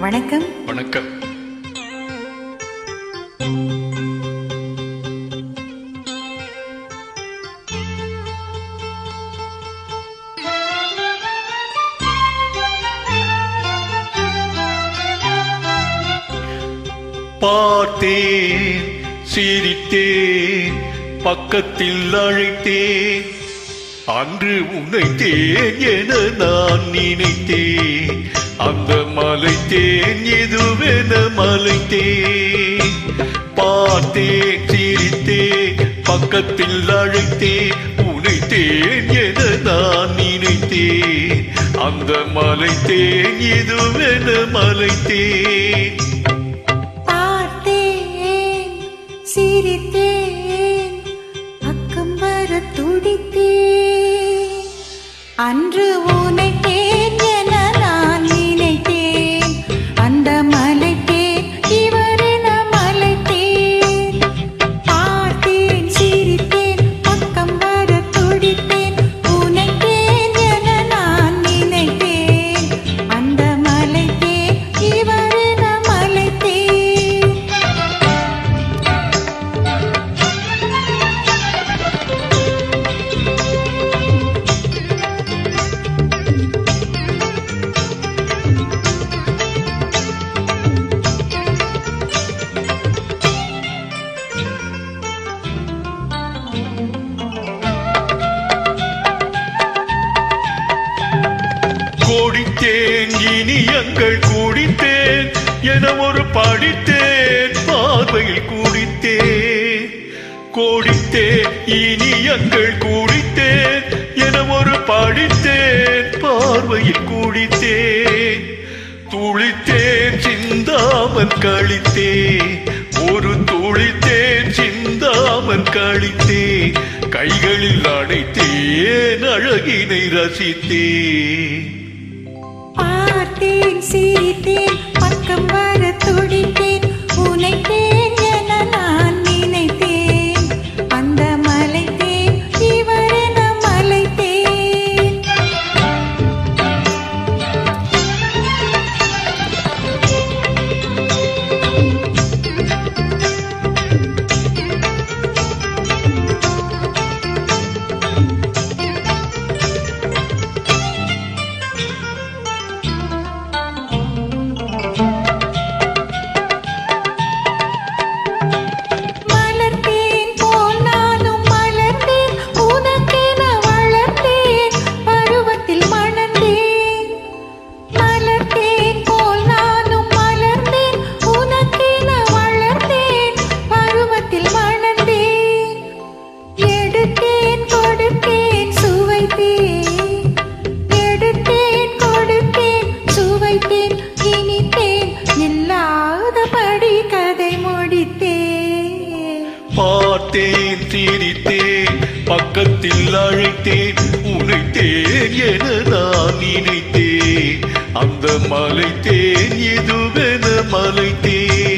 வணக்கம். வணக்கம். பார்த்தேன், சிரித்தேன், பக்கத்தில் அழைத்தேன், அன்று உன்னைத்தேன் என நான் நினைத்தேன், அந்த மலைத்தேன் எதுவென மலைத்தேன். பார்த்தேன், சிரித்தேன், பக்கத்தில் அழைத்தேன், உன்னைத்தேன் என நான் நினைத்தேன், அந்த மலைத்தேன் எதுவென மலைத்தேன். சிரித்தேன், பக்கம் வர துடித்தேன், அன்று உனைத்தேன் என நான் நினைத்தேன், அந்த மலைத்தேன் இவரென மலைத்தேன். பார்த்தேன், சிரித்தேன், பக்கம் வர துடித்தேன், உனைத்தேன் என நான் நினைத்தேன், அந்த மலைத்தேன் இவரென மலைத்தேன். கோடித்தேன், இனியங்கள் கூடித்தேன் என ஒரு படித்தேன், பார்வையில் கூடித்தேன். கோடித்தேன், இனியங்கள் கூடித்தேன் என ஒரு படித்தேன், பார்வையில் கூடித்தேன். துளித்தேன், சிந்தாமல் கழித்தேன், ஒரு துளித்தேன், சிந்தாமல் கழித்தேன், கைகளில் அணைத்தேன், அழகினை ரசித்தேன். பார்த்தேன், சிரித்தேன், பக்கம் வர துடித்தேன், உனைத்தேன் என நான் நினைத்தேன், அந்த மலைத்தேன் இவரென மலைத்தேன். பார்த்தேன், சிரித்தேன், பக்கத்தில் அழைத்தேன், உனைத்தேன் என நான் நினைத்தேன், அந்த மலைத்தேன் எதுவென மலைத்தேன்.